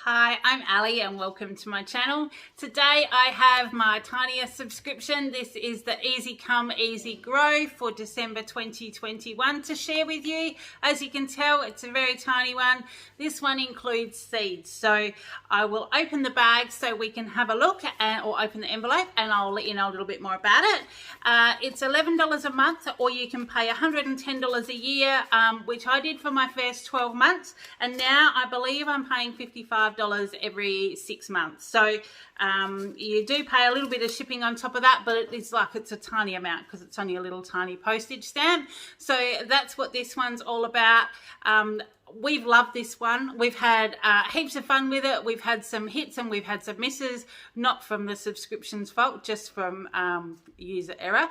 Hi, I'm Ali and welcome to my channel. Today I have my tiniest subscription. This is the Easy Come Easy Grow for December 2021 to share with you. As you can tell, it's a very tiny one. This one includes seeds. So I will open the bag so we can have a look or open the envelope and I'll let you know a little bit more about it. It's $11 a month or you can pay $110 a year, which I did for my first 12 months. And now I believe I'm paying $55 every 6 months. So you do pay a little bit of shipping on top of that, but it's a tiny amount because it's only a little tiny postage stamp. So that's what this one's all about. We've loved this one. We've had heaps of fun with it. We've had some hits and we've had some misses, not from the subscription's fault, just from user error.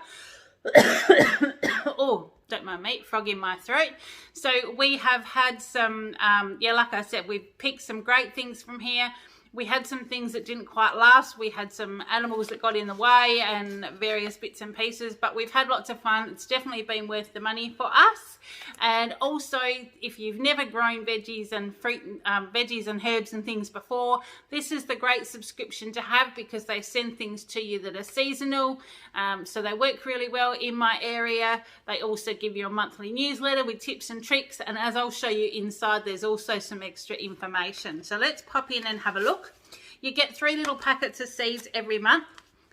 Oh, don't mind me, frog in my throat. So we have had some, like I said, we've picked some great things from here. We had some things that didn't quite last. We had some animals that got in the way and various bits and pieces, but we've had lots of fun. It's definitely been worth the money for us. And also, if you've never grown veggies and fruit, veggies and herbs and things before, this is the great subscription to have because they send things to you that are seasonal. So they work really well in my area. They also give you a monthly newsletter with tips and tricks. And as I'll show you inside, there's also some extra information. So let's pop in and have a look. You get 3 little packets of seeds every month.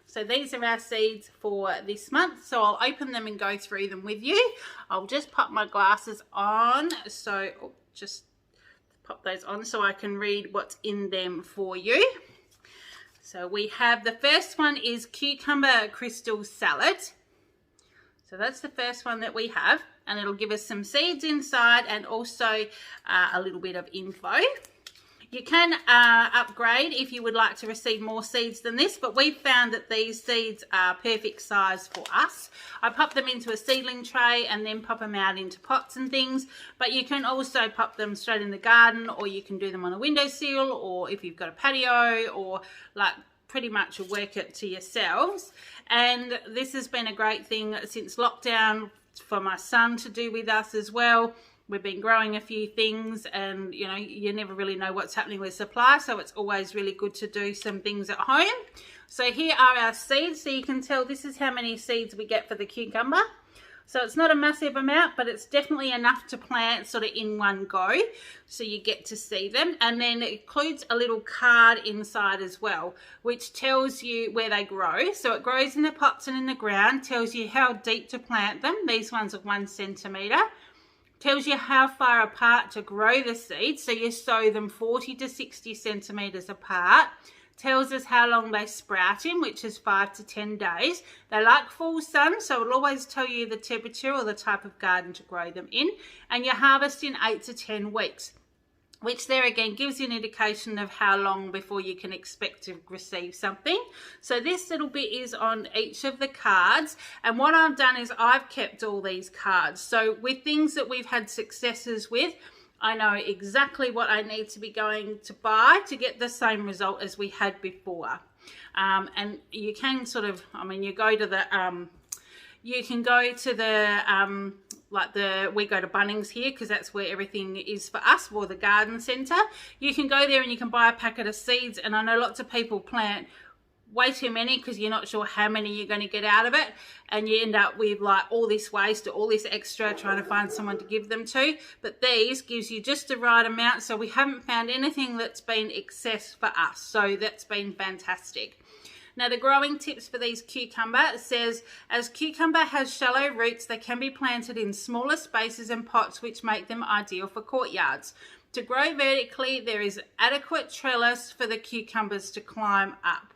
So these are our seeds for this month. So I'll open them and go through them with you. I'll just pop my glasses on. So just pop those on so I can read what's in them for you. So we have, the first one is cucumber crystal salad. So that's the first one that we have. And it'll give us some seeds inside and also a little bit of info. You can upgrade if you would like to receive more seeds than this, but we've found that these seeds are perfect size for us. I pop them into a seedling tray and then pop them out into pots and things, but you can also pop them straight in the garden, or you can do them on a windowsill, or if you've got a patio, or like pretty much work it to yourselves. And this has been a great thing since lockdown for my son to do with us as well. We've been growing a few things and, you know, you never really know what's happening with supply. So it's always really good to do some things at home. So here are our seeds. So you can tell this is how many seeds we get for the cucumber. So it's not a massive amount, but it's definitely enough to plant sort of in one go. So you get to see them. And then it includes a little card inside as well, which tells you where they grow. So it grows in the pots and in the ground, tells you how deep to plant them. These ones are 1 centimetre. Tells you how far apart to grow the seeds, so you sow them 40 to 60 centimetres apart. Tells us how long they sprout in, which is 5 to 10 days. They like full sun, so it'll always tell you the temperature or the type of garden to grow them in. And you harvest in 8 to 10 weeks, which there again gives you an indication of how long before you can expect to receive something. So this little bit is on each of the cards. And what I've done is I've kept all these cards. So with things that we've had successes with, I know exactly what I need to be going to buy to get the same result as we had before. And you can sort of, I mean, you go to the, you can go to the, we go to Bunnings here because that's where everything is for us, or the garden centre. You can go there and you can buy a packet of seeds, and I know lots of people plant way too many because you're not sure how many you're going to get out of it, and you end up with like all this waste or all this extra trying to find someone to give them to. But these gives you just the right amount, so we haven't found anything that's been excess for us, so that's been fantastic. Now the growing tips for these cucumber, it says, as cucumber has shallow roots, they can be planted in smaller spaces and pots, which make them ideal for courtyards. To grow vertically, there is adequate trellis for the cucumbers to climb up.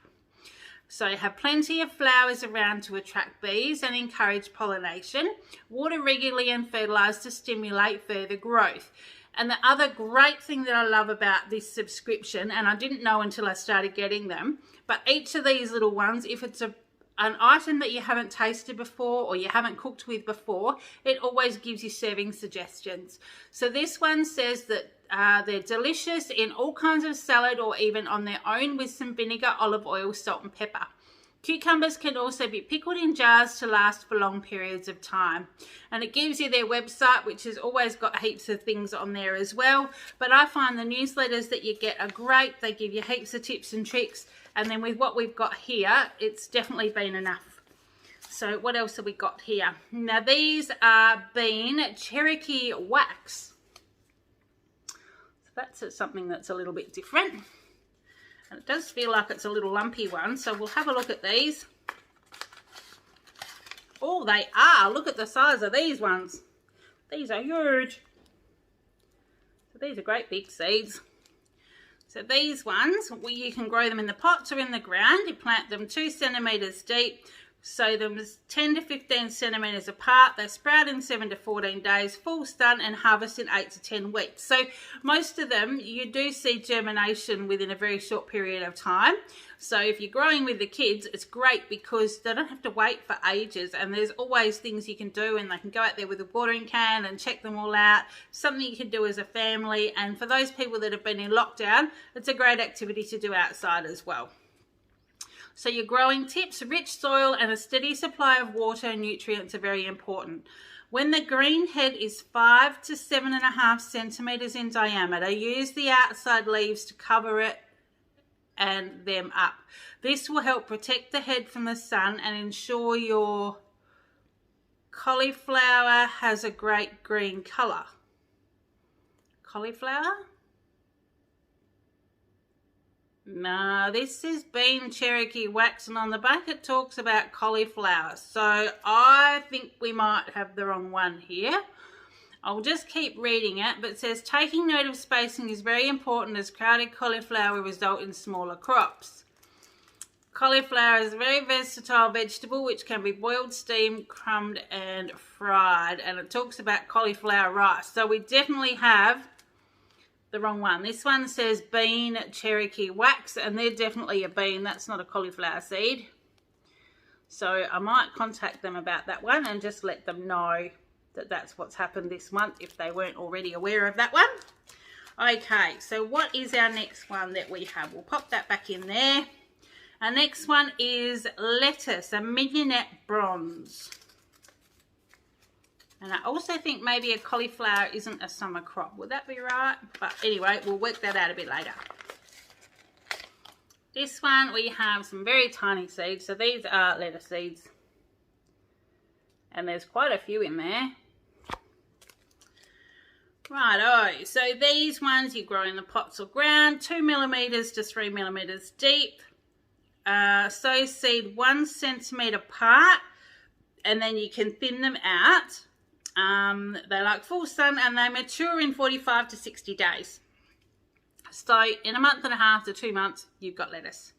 So have plenty of flowers around to attract bees and encourage pollination. Water regularly and fertilise to stimulate further growth. And the other great thing that I love about this subscription, and I didn't know until I started getting them, but each of these little ones, if it's an item that you haven't tasted before or you haven't cooked with before, it always gives you serving suggestions. So this one says that they're delicious in all kinds of salad or even on their own with some vinegar, olive oil, salt and pepper. Cucumbers can also be pickled in jars to last for long periods of time. And it gives you their website, which has always got heaps of things on there as well. But I find the newsletters that you get are great. They give you heaps of tips and tricks. And then with what we've got here, it's definitely been enough. So what else have we got here? Now these are Cherokee Wax. So that's something that's a little bit different. And it does feel like it's a little lumpy one, so we'll have a look at these. Oh, they are. Look at the size of these ones. These are huge. So these are great big seeds. So these ones, you can grow them in the pots or in the ground. You plant them 2 centimetres deep. Sow them 10 to 15 centimetres apart. They sprout in 7 to 14 days, full stun, and harvest in 8 to 10 weeks. So most of them, you do see germination within a very short period of time. So if you're growing with the kids, it's great because they don't have to wait for ages, and there's always things you can do, and they can go out there with a watering can and check them all out. Something you can do as a family, and for those people that have been in lockdown, it's a great activity to do outside as well. So your growing tips: rich soil and a steady supply of water and nutrients are very important. When the green head is 5 to 7.5 centimetres in diameter, use the outside leaves to cover it and them up. This will help protect the head from the sun and ensure your cauliflower has a great green colour. Cauliflower? No, this is Cherokee Wax, and on the back it talks about cauliflower. So I think we might have the wrong one here. I'll just keep reading it, but it says taking note of spacing is very important as crowded cauliflower will result in smaller crops. Cauliflower is a very versatile vegetable which can be boiled, steamed, crumbed and fried, and it talks about cauliflower rice. So we definitely have the wrong one. This one says Cherokee Wax, and they're definitely a bean. That's not a cauliflower seed. So I might contact them about that one and just let them know that that's what's happened this month if they weren't already aware of that one. Okay, so what is our next one that we have? We'll pop that back in there. Our next one is lettuce, a mignonette bronze. And I also think maybe a cauliflower isn't a summer crop. Would that be right? But anyway, we'll work that out a bit later. This one, we have some very tiny seeds. So these are lettuce seeds. And there's quite a few in there. Righto. So these ones you grow in the pots or ground, 2 millimetres to 3 millimetres deep. Sow seed 1 centimetre apart. And then you can thin them out. They like full sun and they mature in 45 to 60 days. So in a month and a half to 2 months, you've got lettuce.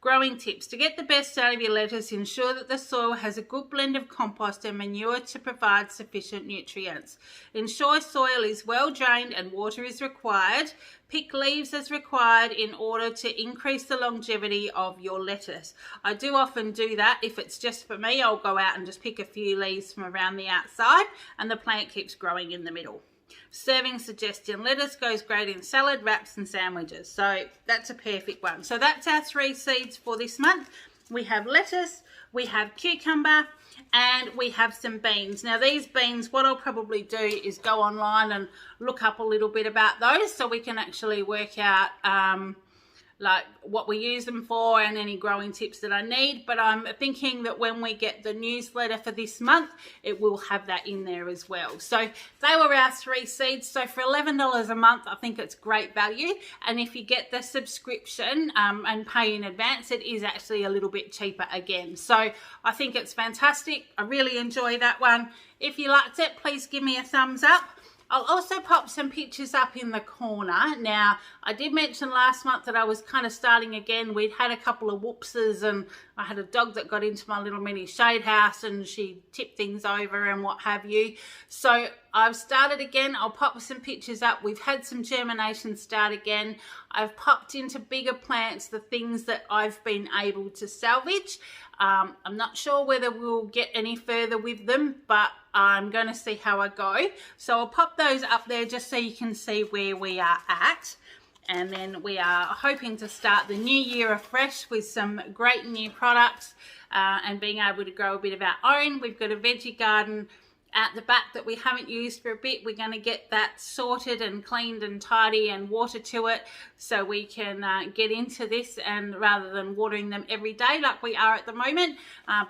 Growing tips. To get the best out of your lettuce, ensure that the soil has a good blend of compost and manure to provide sufficient nutrients. Ensure soil is well drained and water is required. Pick leaves as required in order to increase the longevity of your lettuce. I do often do that. If it's just for me, I'll go out and just pick a few leaves from around the outside and the plant keeps growing in the middle. Serving suggestion: lettuce goes great in salad, wraps and sandwiches. So that's a perfect one. So that's our 3 seeds for this month. We have lettuce, we have cucumber, and we have some beans. Now these beans, what I'll probably do is go online and look up a little bit about those so we can actually work out like what we use them for and any growing tips that I need. But I'm thinking that when we get the newsletter for this month, it will have that in there as well. So they were our 3 seeds. So for $11 a month, I think it's great value. And if you get the subscription and pay in advance, it is actually a little bit cheaper again. So I think it's fantastic. I really enjoy that one. If you liked it, please give me a thumbs up. I'll also pop some pictures up in the corner. Now, I did mention last month that I was kind of starting again. We'd had a couple of whoopses and I had a dog that got into my little mini shade house and she tipped things over and what have you. So I've started again. I'll pop some pictures up. We've had some germination start again. I've popped into bigger plants the things that I've been able to salvage. I'm not sure whether we'll get any further with them, but I'm going to see how I go. So I'll pop those up there just so you can see where we are at. And then we are hoping to start the new year afresh with some great new products and being able to grow a bit of our own. We've got a veggie garden at the back that we haven't used for a bit. We're going to get that sorted and cleaned and tidy and water to it so we can get into this, and rather than watering them every day like we are at the moment,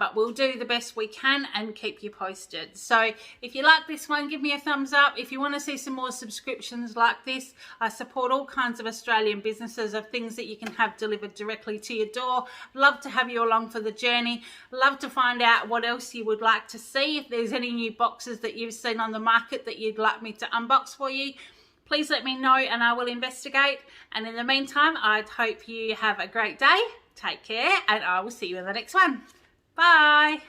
but we'll do the best we can and keep you posted. So if you like this one, give me a thumbs up. If you want to see some more subscriptions like this, I support all kinds of Australian businesses of things that you can have delivered directly to your door. Love to have you along for the journey. Love to find out what else you would like to see. If there's any new boxes that you've seen on the market that you'd like me to unbox for you, please let me know and I will investigate. And in the meantime, I hope you have a great day. Take care, and I will see you in the next one. Bye.